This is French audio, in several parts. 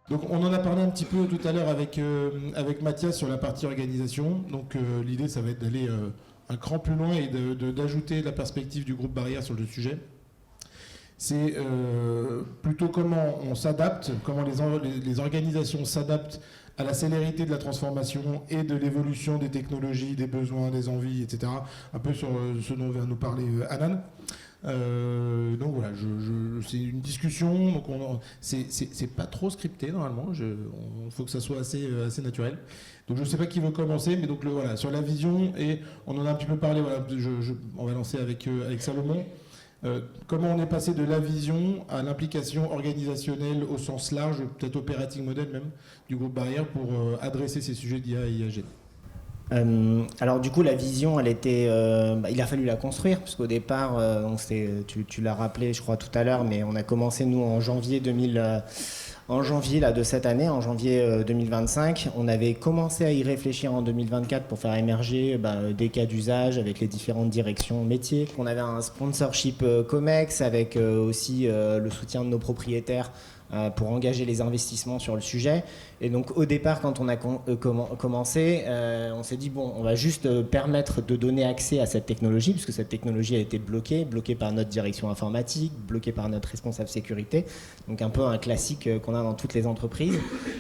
Donc on en a parlé un petit peu tout à l'heure avec Mathias sur la partie organisation. Donc l'idée, ça va être d'aller un cran plus loin et d'ajouter la perspective du groupe Barrière sur le sujet. C'est plutôt comment on s'adapte, comment les organisations s'adaptent à la célérité de la transformation et de l'évolution des technologies, des besoins, des envies, etc. Un peu sur ce dont va nous parler Anan. Donc voilà, c'est une discussion, donc c'est pas trop scripté normalement, il faut que ça soit assez naturel. Donc je ne sais pas qui veut commencer, mais donc voilà, sur la vision, et on en a un petit peu parlé, voilà, on va lancer avec Salomon. Comment on est passé de la vision à l'implication organisationnelle au sens large, peut-être operating model même, du groupe Barrière pour adresser ces sujets d'IA et IAG. Alors du coup la vision elle était, il a fallu la construire parce qu'au départ, donc tu l'as rappelé je crois tout à l'heure, mais on a commencé nous en janvier là, de cette année, en janvier 2025. On avait commencé à y réfléchir en 2024 pour faire émerger des cas d'usage avec les différentes directions métiers. On avait un sponsorship COMEX avec aussi le soutien de nos propriétaires pour engager les investissements sur le sujet. Et donc au départ, quand on a commencé, on s'est dit bon, on va juste permettre de donner accès à cette technologie, puisque cette technologie a été bloquée par notre direction informatique, bloquée par notre responsable sécurité, donc un peu un classique qu'on a dans toutes les entreprises.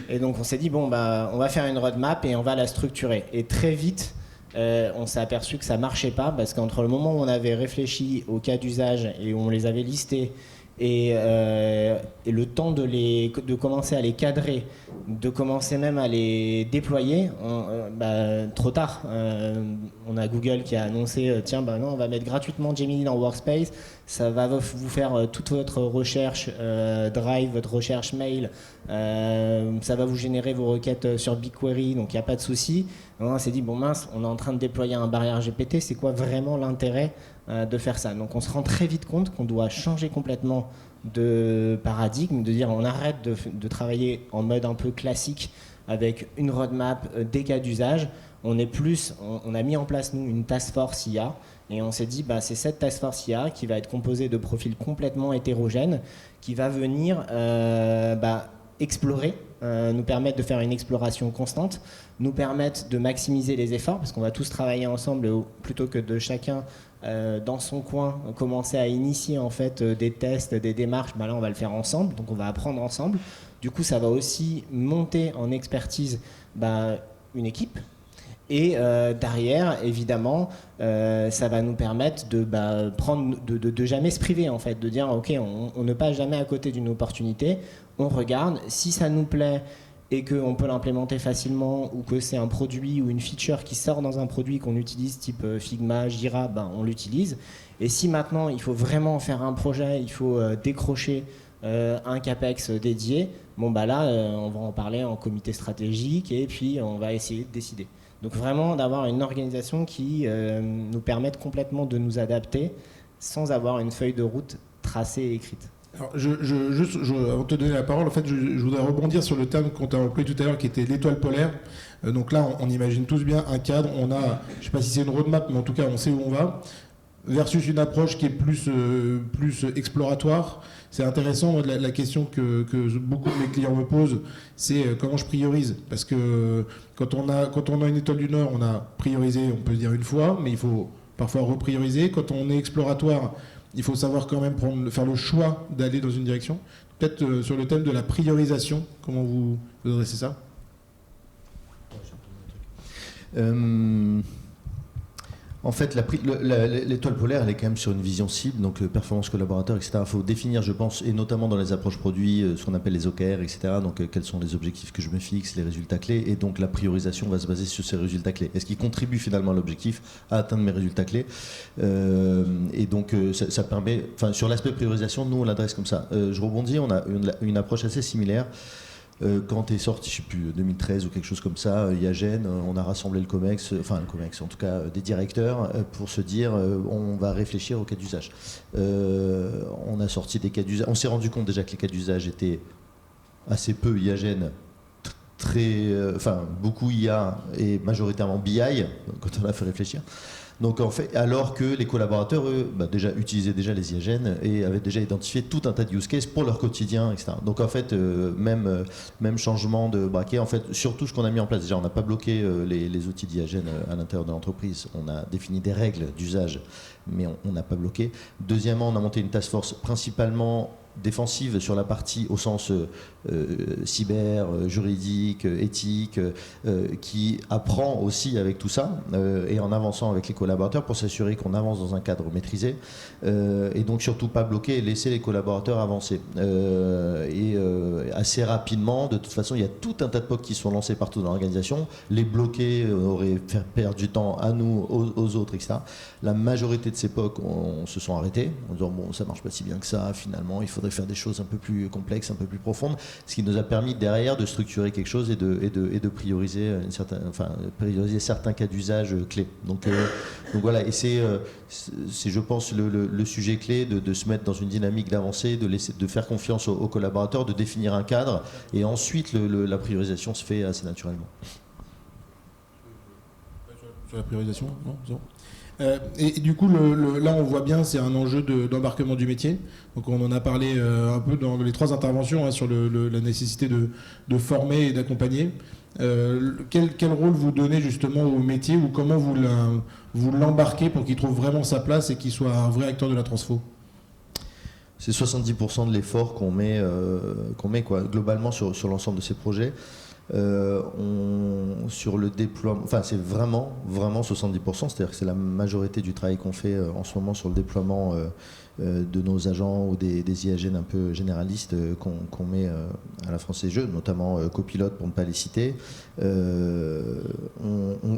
Et donc on s'est dit bon, on va faire une roadmap et on va la structurer. Et très vite, on s'est aperçu que ça marchait pas, parce qu'entre le moment où on avait réfléchi aux cas d'usage et où on les avait listés, et le temps de commencer à les cadrer, de commencer même à les déployer, trop tard. On a Google qui a annoncé tiens, non, on va mettre gratuitement Gemini dans Workspace, ça va vous faire toute votre recherche Drive, votre recherche mail, ça va vous générer vos requêtes sur BigQuery, donc il n'y a pas de souci. Donc on s'est dit bon mince, on est en train de déployer un Barrière GPT, c'est quoi vraiment l'intérêt de faire ça? Donc on se rend très vite compte qu'on doit changer complètement de paradigme, de dire on arrête de travailler en mode un peu classique avec une roadmap, des cas d'usage. On a mis en place nous une task force IA, et on s'est dit c'est cette task force IA qui va être composée de profils complètement hétérogènes, qui va venir explorer, nous permettre de faire une exploration constante, nous permettre de maximiser les efforts, parce qu'on va tous travailler ensemble plutôt que de chacun dans son coin commencer à initier en fait des tests, des démarches. Là on va le faire ensemble, donc on va apprendre ensemble. Du coup ça va aussi monter en expertise une équipe. Et derrière, évidemment, ça va nous permettre de jamais se priver, en fait, de dire ok, on ne passe jamais à côté d'une opportunité, on regarde, si ça nous plaît et qu'on peut l'implémenter facilement, ou que c'est un produit ou une feature qui sort dans un produit qu'on utilise type Figma, Jira, on l'utilise. Et si maintenant il faut vraiment faire un projet, il faut décrocher un CAPEX dédié, on va en parler en comité stratégique et puis on va essayer de décider. Donc vraiment d'avoir une organisation qui nous permette complètement de nous adapter sans avoir une feuille de route tracée et écrite. Alors, avant de te donner la parole, en fait, je voudrais rebondir sur le terme qu'on t'a employé tout à l'heure, qui était l'étoile polaire. Donc là, on imagine tous bien un cadre. On a, je ne sais pas si c'est une roadmap, mais en tout cas, on sait où on va. Versus une approche qui est plus exploratoire. C'est intéressant, la question que beaucoup de mes clients me posent, c'est comment je priorise. Parce que quand on a une étoile du Nord, on a priorisé, on peut dire une fois, mais il faut parfois reprioriser. Quand on est exploratoire, il faut savoir quand même faire le choix d'aller dans une direction. Peut-être sur le thème de la priorisation, comment vous adressez ça? En fait, l'étoile polaire, elle est quand même sur une vision cible, donc performance collaborateur, etc. Il faut définir, je pense, et notamment dans les approches produits, ce qu'on appelle les OKR, etc. Donc, quels sont les objectifs que je me fixe, les résultats clés, et donc la priorisation va se baser sur ces résultats clés. Est-ce qu'ils contribuent finalement à l'objectif, à atteindre mes résultats clés? Et donc, ça permet, sur l'aspect priorisation, nous, on l'adresse comme ça. Je rebondis, on a une approche assez similaire. Quand est sorti, je ne sais plus, 2013 ou quelque chose comme ça, IAGEN, on a rassemblé le COMEX, en tout cas des directeurs, pour se dire on va réfléchir aux cas d'usage. On a sorti des cas d'usage. On s'est rendu compte déjà que les cas d'usage étaient assez peu IAGEN, beaucoup IA et majoritairement BI, quand on a fait réfléchir. Donc en fait, alors que les collaborateurs, eux, déjà utilisaient déjà les IAGN et avaient déjà identifié tout un tas de use cases pour leur quotidien, etc. Donc en fait, même changement de braquet. En fait, surtout ce qu'on a mis en place, déjà, on n'a pas bloqué les outils d'IAGN à l'intérieur de l'entreprise. On a défini des règles d'usage, mais on n'a pas bloqué. Deuxièmement, on a monté une task force principalement défensive sur la partie au sens cyber, juridique, éthique, qui apprend aussi avec tout ça et en avançant avec les collaborateurs pour s'assurer qu'on avance dans un cadre maîtrisé et donc surtout pas bloquer et laisser les collaborateurs avancer. Assez rapidement, de toute façon, il y a tout un tas de POC qui sont lancés partout dans l'organisation. Les bloquer aurait fait perdre du temps à nous, aux autres, etc. La majorité de ces POC se sont arrêtés en disant bon, ça marche pas si bien que ça, finalement, il faudrait faire des choses un peu plus complexes, un peu plus profondes, ce qui nous a permis derrière de structurer quelque chose et de prioriser prioriser certains cas d'usage clés. Donc voilà, et c'est je pense le sujet clé de se mettre dans une dynamique d'avancée, de faire confiance aux collaborateurs, de définir un cadre, et ensuite la priorisation se fait assez naturellement. Sur la priorisation, non, non. Et du coup, là, on voit bien, c'est un enjeu d'embarquement du métier. Donc, on en a parlé un peu dans les 3 interventions sur la nécessité de former et d'accompagner. Quel rôle vous donnez justement au métier, ou comment vous l'embarquez pour qu'il trouve vraiment sa place et qu'il soit un vrai acteur de la transfo? C'est 70% de l'effort qu'on met globalement sur l'ensemble de ces projets. Sur le déploiement, c'est vraiment 70%, c'est-à-dire que c'est la majorité du travail qu'on fait en ce moment sur le déploiement de nos agents ou des IAGN un peu généralistes qu'on met à la Française Jeux, notamment Copilote pour ne pas les citer.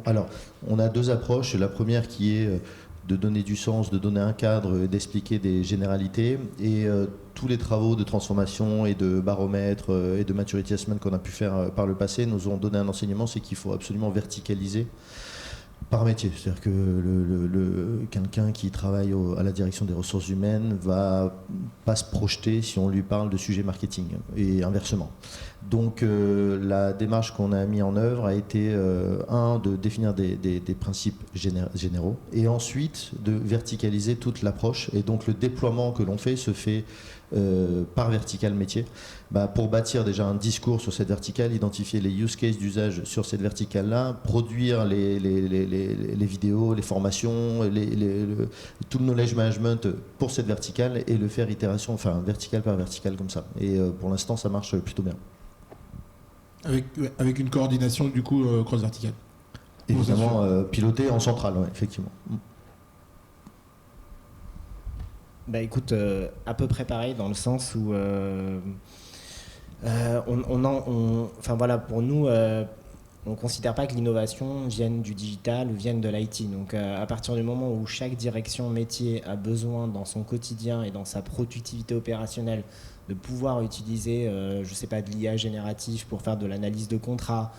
Alors, on a 2 approches. La première qui est de donner du sens, de donner un cadre, d'expliquer des généralités, et tous les travaux de transformation et de baromètre et de maturity assessment qu'on a pu faire par le passé nous ont donné un enseignement, c'est qu'il faut absolument verticaliser par métier. C'est-à-dire que quelqu'un qui travaille à la direction des ressources humaines va pas se projeter si on lui parle de sujets marketing, et inversement. Donc la démarche qu'on a mis en œuvre a été de définir des principes généraux, et ensuite de verticaliser toute l'approche, et donc le déploiement que l'on fait se fait par verticale métier, pour bâtir déjà un discours sur cette verticale, identifier les use cases d'usage sur cette verticale-là, produire les vidéos, les formations, tout le knowledge management pour cette verticale, et le faire verticale par verticale comme ça. Et pour l'instant, ça marche plutôt bien. Avec une coordination du coup cross-verticale. Évidemment, pilotée en centrale, ouais, effectivement. Écoute, à peu près pareil, dans le sens où pour nous, on ne considère pas que l'innovation vienne du digital ou vienne de l'IT. Donc à partir du moment où chaque direction métier a besoin dans son quotidien et dans sa productivité opérationnelle de pouvoir utiliser, de l'IA générative pour faire de l'analyse de contrat,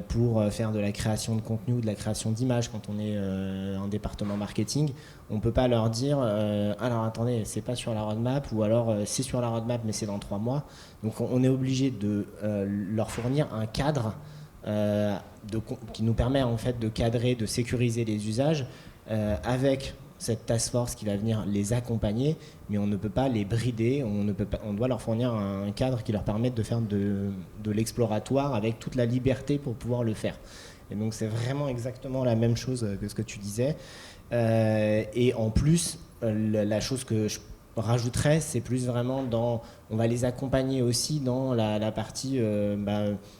pour faire de la création de contenu ou de la création d'images quand on est un département marketing, on ne peut pas leur dire alors attendez, c'est pas sur la roadmap, ou alors c'est sur la roadmap mais c'est dans 3 mois. Donc on est obligé de leur fournir un cadre qui nous permet en fait de cadrer, de sécuriser les usages avec cette task force qui va venir les accompagner, mais on ne peut pas les brider, on doit leur fournir un cadre qui leur permette de faire de l'exploratoire avec toute la liberté pour pouvoir le faire. Et donc c'est vraiment exactement la même chose que ce que tu disais. Et en plus, la chose que je rajouterais, c'est plus vraiment on va les accompagner aussi dans la partie,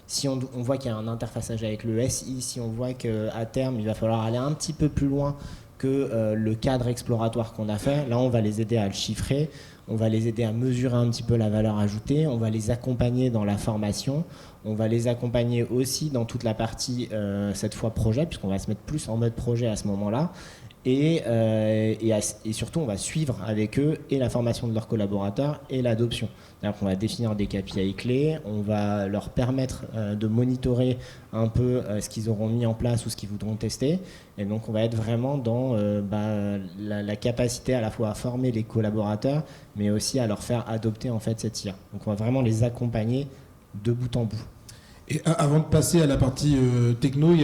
si on voit qu'il y a un interfaçage avec le SI, si on voit qu'à terme, il va falloir aller un petit peu plus loin que le cadre exploratoire qu'on a fait. Là, on va les aider à le chiffrer, on va les aider à mesurer un petit peu la valeur ajoutée, on va les accompagner dans la formation, on va les accompagner aussi dans toute la partie, cette fois projet, puisqu'on va se mettre plus en mode projet à ce moment-là. Et surtout, on va suivre avec eux et la formation de leurs collaborateurs et l'adoption. C'est-à-dire qu'on va définir des KPI clés, on va leur permettre de monitorer un peu ce qu'ils auront mis en place ou ce qu'ils voudront tester. Et donc, on va être vraiment dans la capacité à la fois à former les collaborateurs, mais aussi à leur faire adopter en fait cette IA. Donc, on va vraiment les accompagner de bout en bout. Et avant de passer à la partie techno,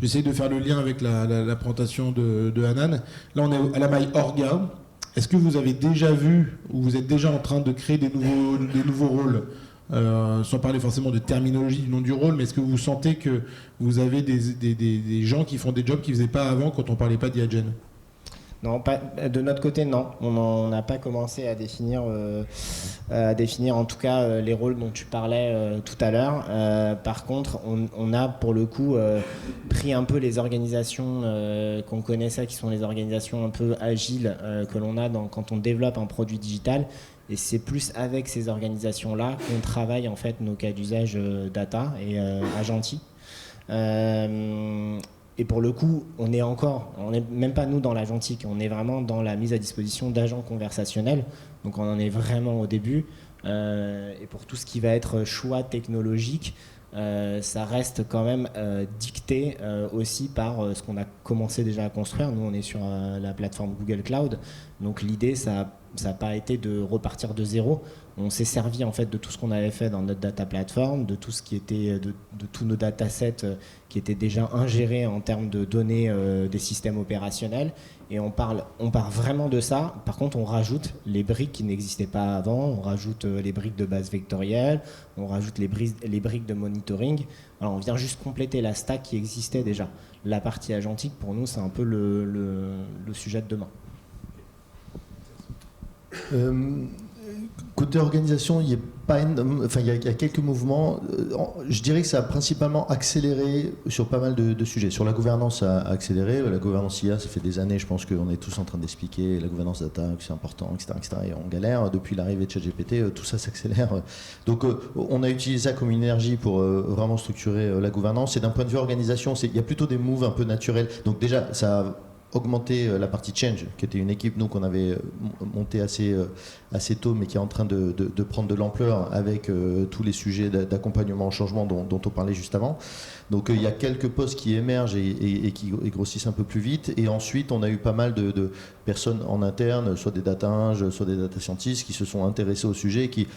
j'essaie de faire le lien avec la présentation de Hanan. Là, on est à la maille Orga. Est-ce que vous avez déjà vu ou vous êtes déjà en train de créer des nouveaux rôles, sans parler forcément de terminologie du nom du rôle, mais est-ce que vous sentez que vous avez des gens qui font des jobs qu'ils ne faisaient pas avant quand on ne parlait pas d'Iagen ? Non, pas, de notre côté, non. On n'a pas commencé à définir en tout cas les rôles dont tu parlais tout à l'heure. Par contre, on a pour le coup pris un peu les organisations qu'on connaissait, qui sont les organisations un peu agiles que l'on a quand on développe un produit digital. Et c'est plus avec ces organisations-là qu'on travaille en fait nos cas d'usage data et agentis. Et pour le coup, on n'est même pas nous dans l'agentique, on est vraiment dans la mise à disposition d'agents conversationnels. Donc on en est vraiment au début. Et pour tout ce qui va être choix technologique, ça reste quand même dicté aussi par ce qu'on a commencé déjà à construire. Nous, on est sur la plateforme Google Cloud. Donc l'idée, ça n'a pas été de repartir de zéro. On s'est servi en fait de tout ce qu'on avait fait dans notre data platform, de tout ce qui était de tous nos datasets qui étaient déjà ingérés en termes de données des systèmes opérationnels. Et on part vraiment de ça. Par contre, on rajoute les briques qui n'existaient pas avant. On rajoute les briques de base vectorielle. On rajoute les briques de monitoring. Alors, on vient juste compléter la stack qui existait déjà. La partie agentique, pour nous, c'est un peu le sujet de demain. Côté organisation, il y a quelques mouvements. Je dirais que ça a principalement accéléré sur pas mal de sujets. Sur la gouvernance, ça a accéléré. La gouvernance IA, ça fait des années, je pense qu'on est tous en train d'expliquer la gouvernance data, que c'est important, etc., etc. Et on galère. Depuis l'arrivée de ChatGPT, tout ça s'accélère. Donc, on a utilisé ça comme une énergie pour vraiment structurer la gouvernance. Et d'un point de vue organisation, il y a plutôt des moves un peu naturels. Donc déjà, ça a augmenter la partie change, qui était une équipe nous qu'on avait montée assez tôt, mais qui est en train de prendre de l'ampleur avec tous les sujets d'accompagnement au changement dont on parlait juste avant. Donc il y a quelques postes qui émergent et qui grossissent un peu plus vite. Et ensuite, on a eu pas mal de personnes en interne, soit des data ing, soit des data scientists, qui se sont intéressés au sujet, qui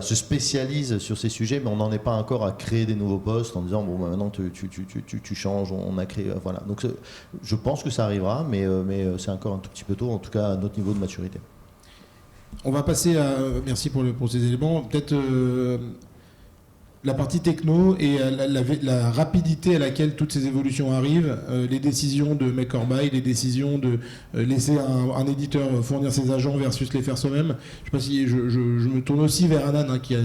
se spécialisent sur ces sujets, mais on n'en est pas encore à créer des nouveaux postes en disant bon maintenant tu changes, on a créé voilà. Donc je pense que ça arrivera, mais c'est encore un tout petit peu tôt, en tout cas à notre niveau de maturité. On va passer à merci pour ces éléments. Peut-être la partie techno et la rapidité à laquelle toutes ces évolutions arrivent, les décisions de make or buy, les décisions de laisser un éditeur fournir ses agents versus les faire soi-même. Je sais pas si je me tourne aussi vers Hanan, qui a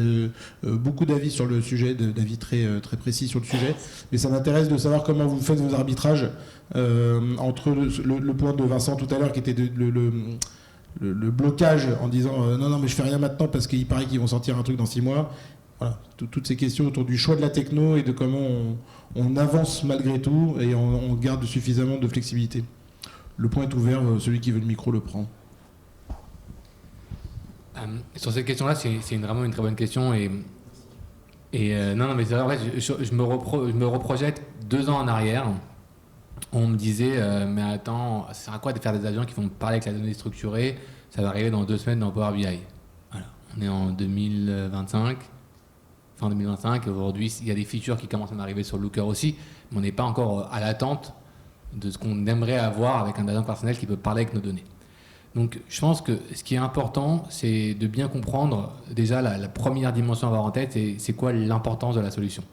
beaucoup d'avis sur le sujet, d'avis très, très précis sur le sujet, mais ça m'intéresse de savoir comment vous faites vos arbitrages entre le point de Vincent tout à l'heure qui était le blocage en disant non mais je fais rien maintenant parce qu'il paraît qu'ils vont sortir un truc dans 6 mois. Voilà, toutes ces questions autour du choix de la techno et de comment on avance malgré tout et on garde suffisamment de flexibilité. Le point est ouvert, celui qui veut le micro le prend. Sur cette question-là, c'est vraiment une très bonne question et non mais c'est vrai, en fait, je me reprojette 2 ans en arrière. On me disait mais attends, ça sert à quoi de faire des avions qui vont parler avec la donnée structurée, ça va arriver dans 2 semaines dans Power BI. Voilà, on est en 2025. Fin 2025, aujourd'hui il y a des features qui commencent à arriver sur Looker aussi, mais on n'est pas encore à l'attente de ce qu'on aimerait avoir avec un agent personnel qui peut parler avec nos données. Donc je pense que ce qui est important, c'est de bien comprendre déjà la première dimension à avoir en tête, c'est quoi l'importance de la solution.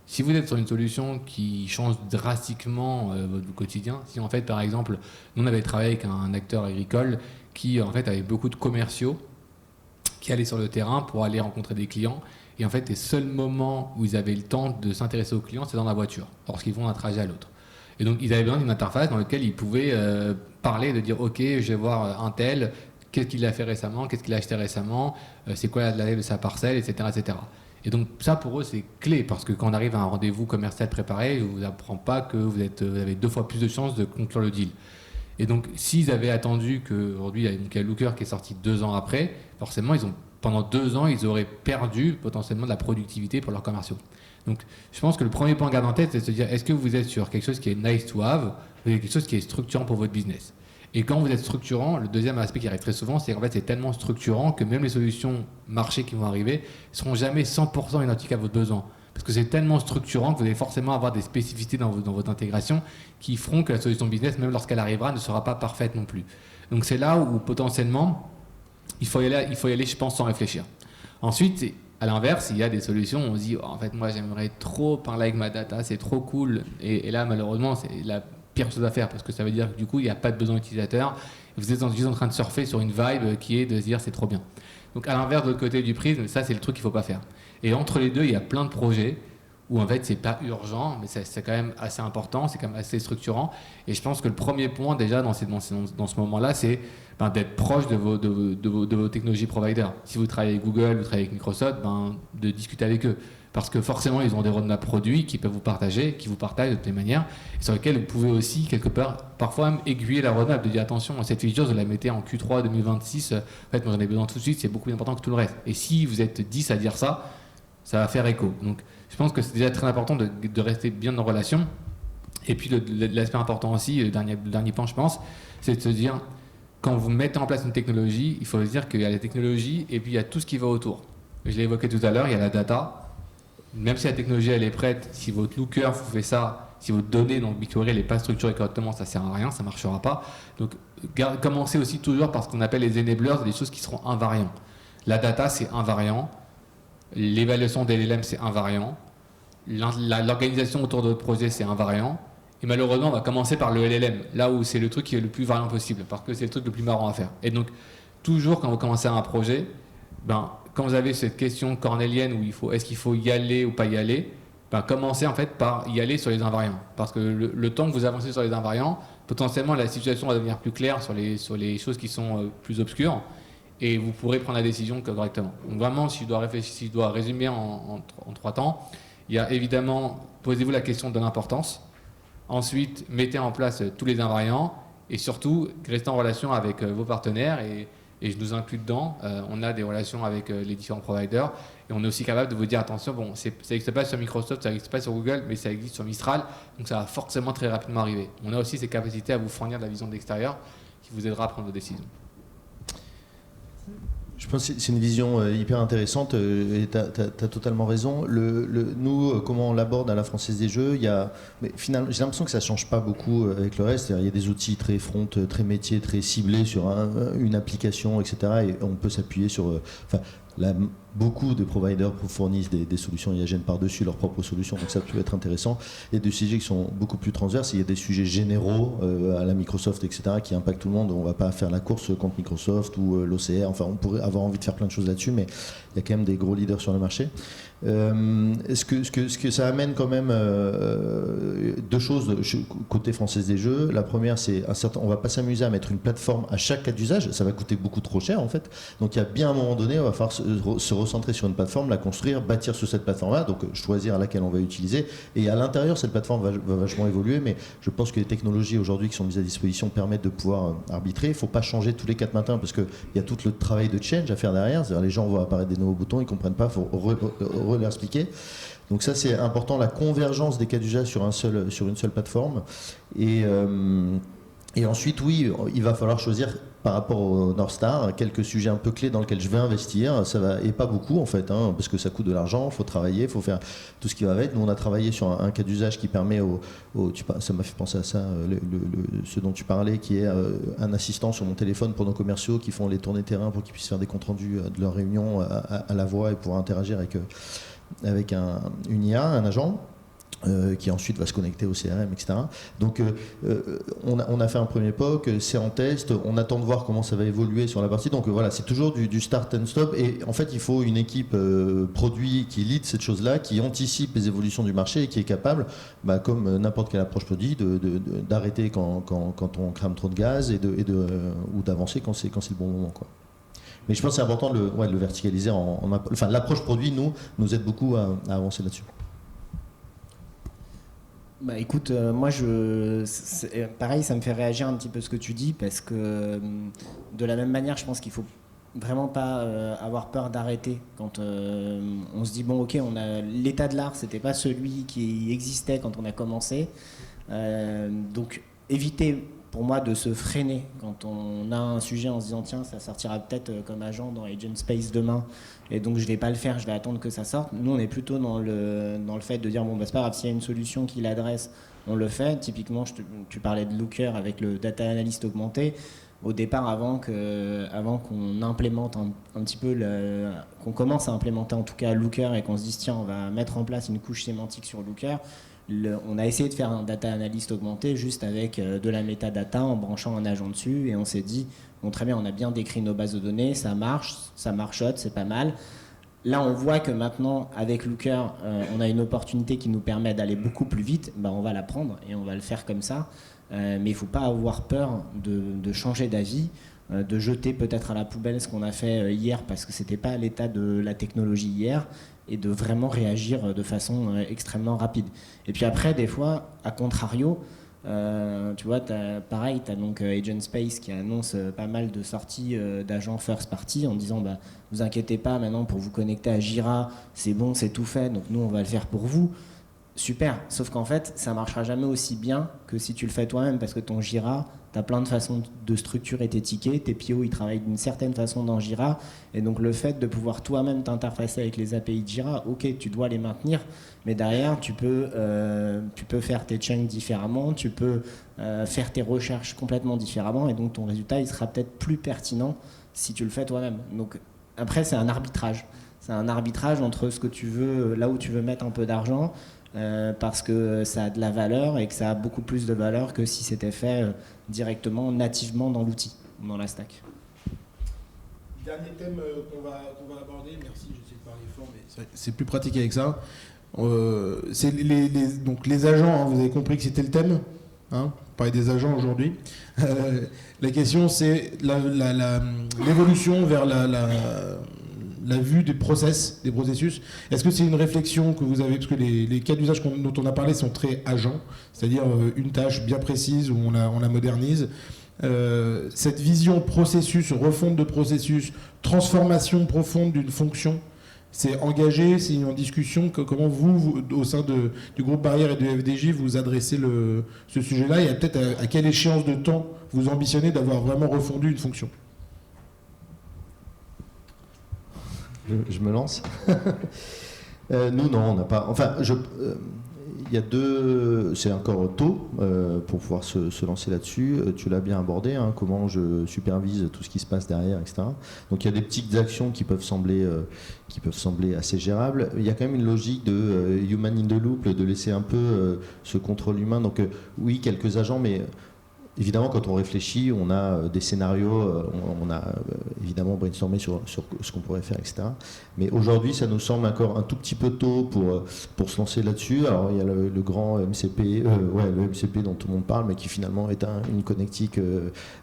Si vous êtes sur une solution qui change drastiquement votre quotidien, si en fait par exemple, nous on avait travaillé avec un acteur agricole qui en fait avait beaucoup de commerciaux qui allaient sur le terrain pour aller rencontrer des clients. Et en fait, les seuls moments où ils avaient le temps de s'intéresser aux clients, c'est dans la voiture, lorsqu'ils vont d'un trajet à l'autre. Et donc, ils avaient besoin d'une interface dans laquelle ils pouvaient parler, de dire « Ok, je vais voir un tel, qu'est-ce qu'il a fait récemment, qu'est-ce qu'il a acheté récemment, c'est quoi la taille de sa parcelle, etc. etc. » Et donc, ça, pour eux, c'est clé, parce que quand on arrive à un rendez-vous commercial préparé, je ne vous apprends pas que vous avez 2 fois plus de chances de conclure le deal. Et donc, s'ils avaient attendu qu'aujourd'hui, il y a Looker qui est sorti 2 ans après, forcément, pendant 2 ans, ils auraient perdu potentiellement de la productivité pour leurs commerciaux. Donc, je pense que le premier point à garder en tête, c'est de se dire, est-ce que vous êtes sur quelque chose qui est nice to have ou quelque chose qui est structurant pour votre business? Et quand vous êtes structurant, le deuxième aspect qui arrive très souvent, c'est qu'en fait, c'est tellement structurant que même les solutions marché qui vont arriver ne seront jamais 100% identiques à votre besoin. parce que c'est tellement structurant que vous allez forcément avoir des spécificités dans votre intégration qui feront que la solution business, même lorsqu'elle arrivera, ne sera pas parfaite non plus. Donc c'est là où potentiellement, il faut y aller, je pense, sans réfléchir. Ensuite, à l'inverse, il y a des solutions où on se dit, oh, en fait, moi j'aimerais trop parler avec ma data, c'est trop cool, et là malheureusement c'est la pire chose à faire, parce que ça veut dire que du coup il n'y a pas de besoin utilisateur, vous êtes juste en train de surfer sur une vibe qui est de se dire c'est trop bien. Donc à l'inverse, de l'autre côté du prisme, ça c'est le truc qu'il ne faut pas faire. Et entre les deux, il y a plein de projets où en fait c'est pas urgent, mais c'est quand même assez important, c'est quand même assez structurant. Et je pense que le premier point déjà dans ce moment-là, c'est d'être proche de vos technologies providers. Si vous travaillez avec Google, vous travaillez avec Microsoft, de discuter avec eux. Parce que forcément, ils ont des roadmaps produits qui peuvent vous partager, qui vous partagent de toutes les manières, et sur lesquels vous pouvez aussi, quelque part, parfois même aiguiller la roadmap, de dire attention, cette feature, vous la mettez en Q3 2026, en fait, moi j'en ai besoin tout de suite, c'est beaucoup plus important que tout le reste. Et si vous êtes 10 à dire ça, ça va faire écho. Donc, je pense que c'est déjà très important de rester bien en relation. Et puis, l'aspect important aussi, le dernier point, je pense, c'est de se dire, quand vous mettez en place une technologie, il faut se dire qu'il y a la technologie et puis il y a tout ce qui va autour. Je l'ai évoqué tout à l'heure, il y a la data. Même si la technologie elle est prête, si votre looker vous fait ça, si votre donnée dans BigQuery n'est pas structurée correctement, ça ne sert à rien, ça ne marchera pas. Donc commencez aussi toujours par ce qu'on appelle les enablers, des choses qui seront invariants. La data c'est invariant, l'évaluation des LLM c'est invariant, l'organisation autour de votre projet c'est invariant, et malheureusement on va commencer par le LLM, là où c'est le truc qui est le plus variant possible, parce que c'est le truc le plus marrant à faire. Et donc toujours quand vous commencez un projet, quand vous avez cette question cornélienne où est-ce qu'il faut y aller ou pas y aller, commencez en fait par y aller sur les invariants. Parce que le temps que vous avancez sur les invariants, potentiellement la situation va devenir plus claire sur les choses qui sont plus obscures et vous pourrez prendre la décision correctement. Donc vraiment, si je dois résumer en 3 temps, il y a évidemment, posez-vous la question de l'importance. Ensuite, mettez en place tous les invariants et surtout, restez en relation avec vos partenaires et je nous inclus dedans. On a des relations avec les différents providers et on est aussi capable de vous dire attention, ça n'existe pas sur Microsoft, ça n'existe pas sur Google, mais ça existe sur Mistral, donc ça va forcément très rapidement arriver. On a aussi ces capacités à vous fournir de la vision de l'extérieur qui vous aidera à prendre vos décisions. Je pense que c'est une vision hyper intéressante et tu as totalement raison. Nous, comment on l'aborde à la Française des Jeux, mais finalement, j'ai l'impression que ça ne change pas beaucoup avec le reste. Il y a des outils très front, très métiers, très ciblés sur une application, etc. Et on peut s'appuyer sur... beaucoup de providers fournissent des solutions IAGN par-dessus leurs propres solutions, donc ça peut être intéressant. Il y a des sujets qui sont beaucoup plus transverses, il y a des sujets généraux à la Microsoft, etc., qui impactent tout le monde. On ne va pas faire la course contre Microsoft ou l'OCR, enfin on pourrait avoir envie de faire plein de choses là-dessus, mais il y a quand même des gros leaders sur le marché. Ce que ça amène quand même deux choses côté Française des Jeux. La première, c'est on va pas s'amuser à mettre une plateforme à chaque cas d'usage, ça va coûter beaucoup trop cher en fait. Donc il y a bien un moment donné, on va falloir se recentrer sur une plateforme, la construire, bâtir sur cette plateforme-là, donc choisir laquelle on va utiliser. Et à l'intérieur, cette plateforme va vachement évoluer, mais je pense que les technologies aujourd'hui qui sont mises à disposition permettent de pouvoir arbitrer. Il ne faut pas changer tous les 4 matins parce qu'il y a tout le travail de change à faire derrière. C'est-à-dire les gens voient apparaître des nouveaux boutons, ils ne comprennent pas, il faut leur expliquer. Donc ça c'est important, la convergence des cas d'usage sur une seule plateforme. Et ensuite, oui, il va falloir choisir par rapport au North Star quelques sujets un peu clés dans lesquels je vais investir. Et pas beaucoup en fait, parce que ça coûte de l'argent, il faut travailler, il faut faire tout ce qui va avec. Nous, on a travaillé sur un cas d'usage qui permet ça m'a fait penser à ça, ce dont tu parlais, qui est un assistant sur mon téléphone pour nos commerciaux qui font les tournées terrain pour qu'ils puissent faire des comptes rendus de leurs réunions à la voix et pouvoir interagir avec une IA, un agent. Qui ensuite va se connecter au CRM, etc. Donc on a fait un premier POC, c'est en test, on attend de voir comment ça va évoluer sur la partie. Donc voilà, c'est toujours du start and stop. Et en fait, il faut une équipe produit qui lead cette chose-là, qui anticipe les évolutions du marché et qui est capable, comme n'importe quelle approche produit, d'arrêter quand on crame trop de gaz ou d'avancer quand c'est le bon moment, quoi. Mais je pense que c'est important de le verticaliser. L'approche produit nous aide beaucoup à avancer là-dessus. Écoute, moi pareil, ça me fait réagir un petit peu ce que tu dis, parce que de la même manière, je pense qu'il faut vraiment pas avoir peur d'arrêter quand on se dit ok, l'état de l'art, c'était pas celui qui existait quand on a commencé, donc éviter pour moi, de se freiner quand on a un sujet en se disant tiens, ça sortira peut-être comme agent dans Agent Space demain, et donc je vais pas le faire, je vais attendre que ça sorte. Nous, on est plutôt dans le fait de dire bon, bah, c'est pas grave, s'il y a une solution qui l'adresse, on le fait. Typiquement, tu parlais de Looker avec le data analyst augmenté. Au départ, avant qu'on implémente un petit peu, qu'on commence à implémenter en tout cas Looker et qu'on se dise tiens, on va mettre en place une couche sémantique sur Looker, on a essayé de faire un data analyst augmenté juste avec de la metadata en branchant un agent dessus, et on s'est dit bon, très bien, on a bien décrit nos bases de données, ça marche, ça marchote, c'est pas mal. Là, on voit que maintenant, avec Looker, on a une opportunité qui nous permet d'aller beaucoup plus vite. Ben, on va la prendre et on va le faire comme ça. Mais il ne faut pas avoir peur de changer d'avis, de jeter peut-être à la poubelle ce qu'on a fait hier parce que ce n'était pas à l'état de la technologie hier, et de vraiment réagir de façon extrêmement rapide. Et puis après, des fois, à contrario, tu vois, pareil, tu as donc Agent Space qui annonce pas mal de sorties d'agents first party en disant bah, vous inquiétez pas, maintenant pour vous connecter à Jira, c'est bon, c'est tout fait, donc nous on va le faire pour vous. Super, sauf qu'en fait, ça marchera jamais aussi bien que si tu le fais toi-même, parce que ton Jira, tu as plein de façons de structurer tes tickets, tes PO ils travaillent d'une certaine façon dans Jira, et donc le fait de pouvoir toi-même t'interfacer avec les API de Jira, ok, tu dois les maintenir, mais derrière tu peux faire tes chunks différemment, tu peux faire tes recherches complètement différemment, et donc ton résultat il sera peut-être plus pertinent si tu le fais toi-même. Donc après c'est un arbitrage entre ce que tu veux, là où tu veux mettre un peu d'argent, parce que ça a de la valeur et que ça a beaucoup plus de valeur que si c'était fait directement, nativement dans l'outil, dans la stack. Dernier thème qu'on va aborder, merci, j'essaie de parler fort, mais c'est plus pratique avec ça. C'est donc les agents, hein, vous avez compris que c'était le thème, hein, on parlait des agents aujourd'hui. La question c'est l'évolution vers la vue des processus. Est-ce que c'est une réflexion que vous avez, parce que les cas d'usage dont on a parlé sont très agents, c'est-à-dire une tâche bien précise où on la modernise. Cette vision processus, refonte de processus, transformation profonde d'une fonction, c'est engagé, c'est en discussion. Comment vous, au sein du groupe Barrière et de FDJ, vous adressez ce sujet-là, et peut-être à quelle échéance de temps vous ambitionnez d'avoir vraiment refondu une fonction? Je me lance. Nous, non, on n'a pas. Enfin, il y a c'est encore tôt pour pouvoir se lancer là-dessus. Tu l'as bien abordé, hein, comment je supervise tout ce qui se passe derrière, etc. Donc il y a des petites actions qui peuvent sembler assez gérables. Il y a quand même une logique de human in the loop, de laisser un peu ce contrôle humain. Donc oui, quelques agents, mais évidemment, quand on réfléchit, on a des scénarios, on a évidemment brainstormé sur ce qu'on pourrait faire, etc. Mais aujourd'hui, ça nous semble encore un tout petit peu tôt pour se lancer là-dessus. Alors, il y a le grand MCP, le MCP dont tout le monde parle, mais qui finalement est une connectique,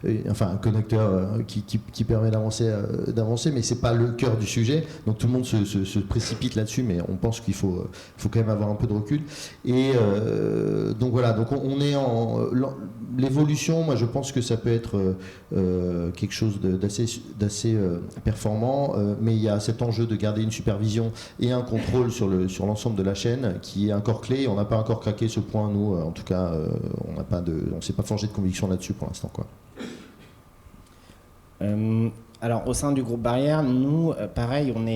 un connecteur qui permet d'avancer, mais c'est pas le cœur du sujet. Donc tout le monde se précipite là-dessus, mais on pense qu'il faut quand même avoir un peu de recul. Et donc voilà, donc on est l'évolution. Moi, je pense que ça peut être quelque chose d'assez performant, mais il y a cet enjeu de garder une supervision et un contrôle sur l'ensemble de la chaîne qui est encore clé. On n'a pas encore craqué ce point, nous, en tout cas, on ne s'est pas forgé de conviction là-dessus pour l'instant, quoi. Alors, au sein du groupe Barrière, nous, pareil, on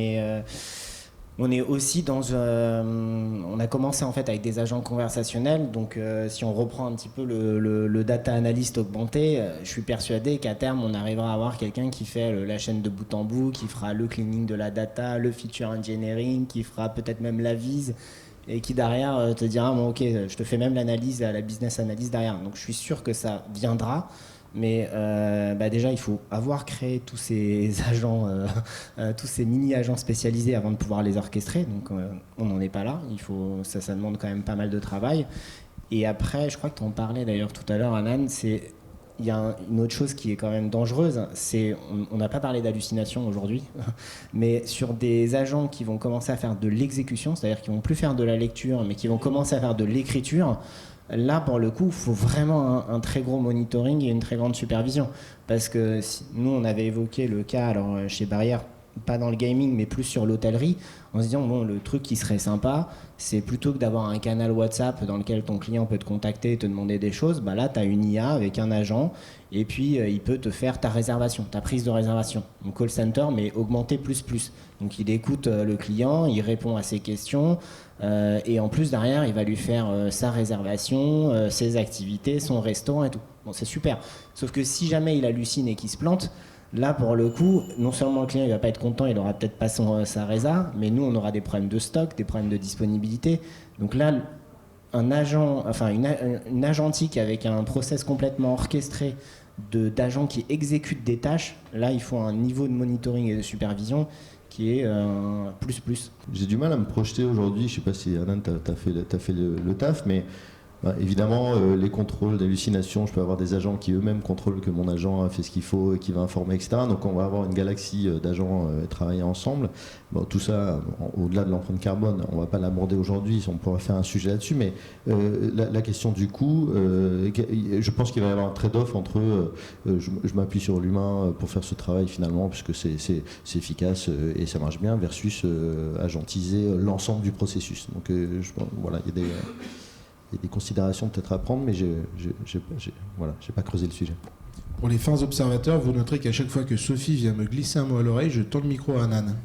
est aussi on a commencé en fait avec des agents conversationnels, donc si on reprend un petit peu le data analyst augmenté, je suis persuadé qu'à terme on arrivera à avoir quelqu'un qui fait la chaîne de bout en bout, qui fera le cleaning de la data, le feature engineering, qui fera peut-être même la vise, et qui derrière te dira bon, ok, je te fais même l'analyse, la business analyse derrière. Donc je suis sûr que ça viendra. Mais déjà, il faut avoir créé tous ces agents, tous ces mini-agents spécialisés avant de pouvoir les orchestrer. Donc, on n'en est pas là. Ça demande quand même pas mal de travail. Et après, je crois que tu en parlais d'ailleurs tout à l'heure, Anan, il y a une autre chose qui est quand même dangereuse. On n'a pas parlé d'hallucination aujourd'hui, mais sur des agents qui vont commencer à faire de l'exécution, c'est-à-dire qui ne vont plus faire de la lecture, mais qui vont commencer à faire de l'écriture. Là, pour le coup, il faut vraiment un très gros monitoring et une très grande supervision. Parce que nous, on avait évoqué le cas, alors chez Barrière, pas dans le gaming, mais plus sur l'hôtellerie, en se disant, bon, le truc qui serait sympa, c'est plutôt que d'avoir un canal WhatsApp dans lequel ton client peut te contacter et te demander des choses, bah là, tu as une IA avec un agent, et puis il peut te faire ta réservation, ta prise de réservation. Donc call center, mais augmenté plus. Donc il écoute le client, il répond à ses questions, et en plus derrière, il va lui faire sa réservation, ses activités, son restaurant et tout. Bon, c'est super. Sauf que si jamais il hallucine et qu'il se plante, là, pour le coup, non seulement le client il va pas être content, il aura peut-être pas sa résa, mais nous, on aura des problèmes de stock, des problèmes de disponibilité. Donc là, un agent, enfin une agentique avec un process complètement orchestré d'agents qui exécutent des tâches, là, il faut un niveau de monitoring et de supervision qui est plus. J'ai du mal à me projeter aujourd'hui, je sais pas si Anan t'as fait le taf, mais évidemment, les contrôles d'hallucination, je peux avoir des agents qui eux-mêmes contrôlent que mon agent a fait ce qu'il faut et qui va informer, etc. Donc on va avoir une galaxie d'agents travailler ensemble. Bon, tout ça, au-delà de l'empreinte carbone, on ne va pas l'aborder aujourd'hui, on pourra faire un sujet là-dessus, mais la question du coût, je pense qu'il va y avoir un trade-off entre je m'appuie sur l'humain pour faire ce travail finalement, puisque c'est efficace et ça marche bien, versus agentiser l'ensemble du processus. Donc voilà, il y a des considérations peut-être à prendre, mais j'ai pas creusé le sujet. Pour les fins observateurs, vous noterez qu'à chaque fois que Sophie vient me glisser un mot à l'oreille, je tends le micro à Anan.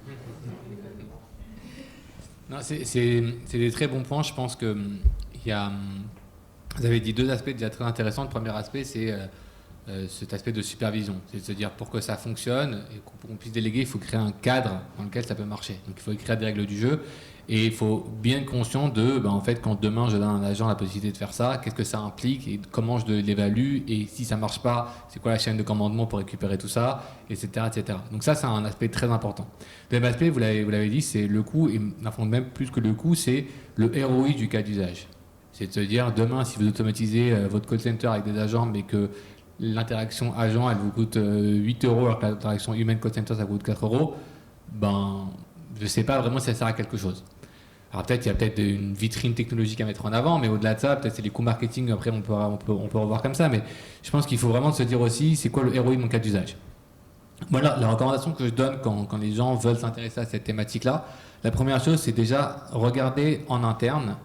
Non, c'est des très bons points. Je pense que vous avez dit deux aspects déjà très intéressants. Le premier aspect, c'est cet aspect de supervision. C'est de se dire pour que ça fonctionne et qu'on puisse déléguer, il faut créer un cadre dans lequel ça peut marcher. Donc il faut écrire des règles du jeu. Et il faut bien être conscient de, en fait, quand demain je donne à un agent la possibilité de faire ça, qu'est-ce que ça implique et comment je l'évalue et si ça ne marche pas, c'est quoi la chaîne de commandement pour récupérer tout ça, etc. etc. Donc ça, c'est un aspect très important. Le deuxième aspect, vous l'avez dit, c'est le coût, et même plus que le coût, c'est le ROI du cas d'usage. C'est de se dire, demain, si vous automatisez votre call center avec des agents, mais que l'interaction agent, elle vous coûte 8 €, alors que l'interaction humaine call center, ça vous coûte 4 €, je ne sais pas vraiment si ça sert à quelque chose. Alors il y a peut-être une vitrine technologique à mettre en avant, mais au-delà de ça, peut-être c'est les coûts marketing, après on peut revoir comme ça, mais je pense qu'il faut vraiment se dire aussi, c'est quoi le ROI de mon cas d'usage. Voilà, la recommandation que je donne quand les gens veulent s'intéresser à cette thématique-là, la première chose, c'est déjà regarder en interne,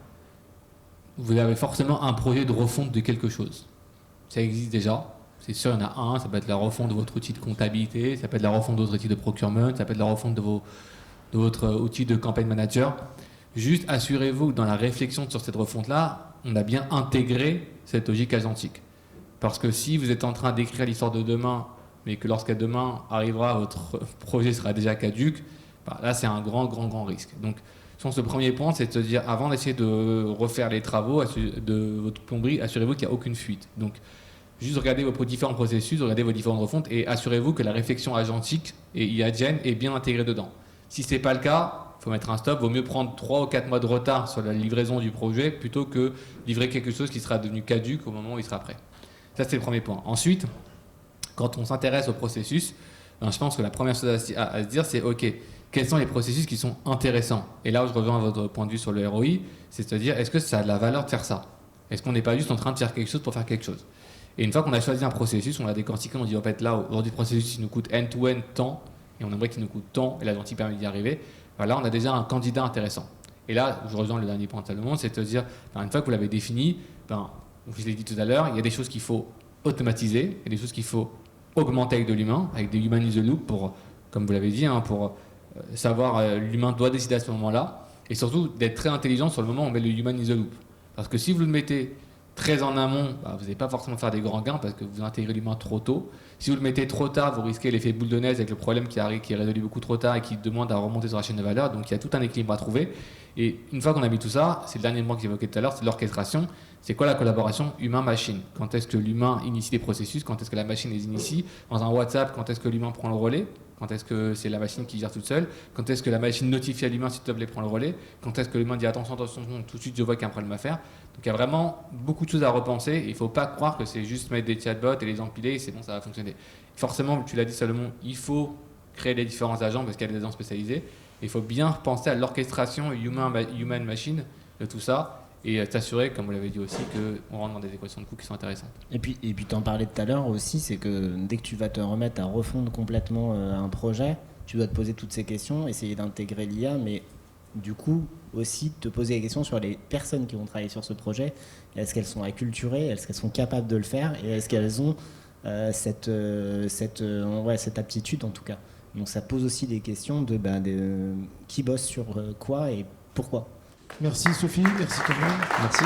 vous avez forcément un projet de refonte de quelque chose. Ça existe déjà, c'est sûr, il y en a un, ça peut être la refonte de votre outil de comptabilité, ça peut être la refonte de votre outil de procurement, ça peut être la refonte de votre outil de campaign manager. Juste assurez-vous que dans la réflexion sur cette refonte-là, on a bien intégré cette logique agentique. Parce que si vous êtes en train d'écrire l'histoire de demain, mais que lorsqu'à demain arrivera, votre projet sera déjà caduque, là c'est un grand risque. Donc je pense que le premier point, c'est de se dire, avant d'essayer de refaire les travaux de votre plomberie, assurez-vous qu'il n'y a aucune fuite. Donc juste regardez vos différents processus, regardez vos différentes refontes et assurez-vous que la réflexion agentique et IA-Gen est bien intégrée dedans. Si ce n'est pas le cas, il faut mettre un stop. Vaut mieux prendre 3 ou 4 mois de retard sur la livraison du projet plutôt que livrer quelque chose qui sera devenu caduque au moment où il sera prêt. Ça, c'est le premier point. Ensuite, quand on s'intéresse au processus, je pense que la première chose à se dire, c'est OK, quels sont les processus qui sont intéressants? Et là où je reviens à votre point de vue sur le ROI, c'est de se dire, est-ce que ça a de la valeur de faire ça? Est-ce qu'on n'est pas juste en train de faire quelque chose pour faire quelque chose? Et une fois qu'on a choisi un processus, on l'a décortiqué, on dit en fait là, aujourd'hui, le processus, il nous coûte end-to-end tant, et on aimerait qu'il nous coûte tant, et l'agentique permet d'y arriver. Là, on a déjà un candidat intéressant. Et là, je rejoins le dernier point de Salomon, c'est de se dire, une fois que vous l'avez défini, je l'ai dit tout à l'heure, il y a des choses qu'il faut automatiser, il y a des choses qu'il faut augmenter avec de l'humain, avec des human in the loop, pour, comme vous l'avez dit, pour savoir l'humain doit décider à ce moment-là, et surtout d'être très intelligent sur le moment où on met le human in the loop. Parce que si vous le mettez très en amont, vous n'allez pas forcément faire des grands gains parce que vous intégrez l'humain trop tôt. Si vous le mettez trop tard, vous risquez l'effet boule de neige avec le problème qui est résolu beaucoup trop tard et qui demande à remonter sur la chaîne de valeur. Donc il y a tout un équilibre à trouver. Et une fois qu'on a mis tout ça, c'est le dernier point que j'évoquais tout à l'heure, c'est l'orchestration. C'est quoi la collaboration humain-machine? Quand est-ce que l'humain initie les processus? Quand est-ce que la machine les initie? Dans un WhatsApp, quand est-ce que l'humain prend le relais? Quand est-ce que c'est la machine qui gère toute seule? Quand est-ce que la machine notifie à l'humain s'il te plaît prend le relais? Quand est-ce que l'humain dit attention, tout de suite je vois qu'il y a un problème à faire? Donc il y a vraiment beaucoup de choses à repenser. Il ne faut pas croire que c'est juste mettre des chatbots et les empiler et c'est bon, ça va fonctionner. Forcément, tu l'as dit Salomon, il faut créer les différents agents parce qu'il y a des agents spécialisés. Il faut bien penser à l'orchestration human-machine de tout ça et s'assurer, comme vous l'avez dit aussi, qu'on rentre dans des équations de coûts qui sont intéressantes. Et puis t'en parlais tout à l'heure aussi, c'est que dès que tu vas te remettre à refondre complètement un projet, tu dois te poser toutes ces questions, essayer d'intégrer l'IA, mais du coup aussi te poser des questions sur les personnes qui vont travailler sur ce projet. Est-ce qu'elles sont acculturées, est-ce qu'elles sont capables de le faire, et est-ce qu'elles ont cette aptitude en tout cas. Donc ça pose aussi des questions de qui bosse sur quoi et pourquoi. Merci Sophie, merci Cameron. Merci.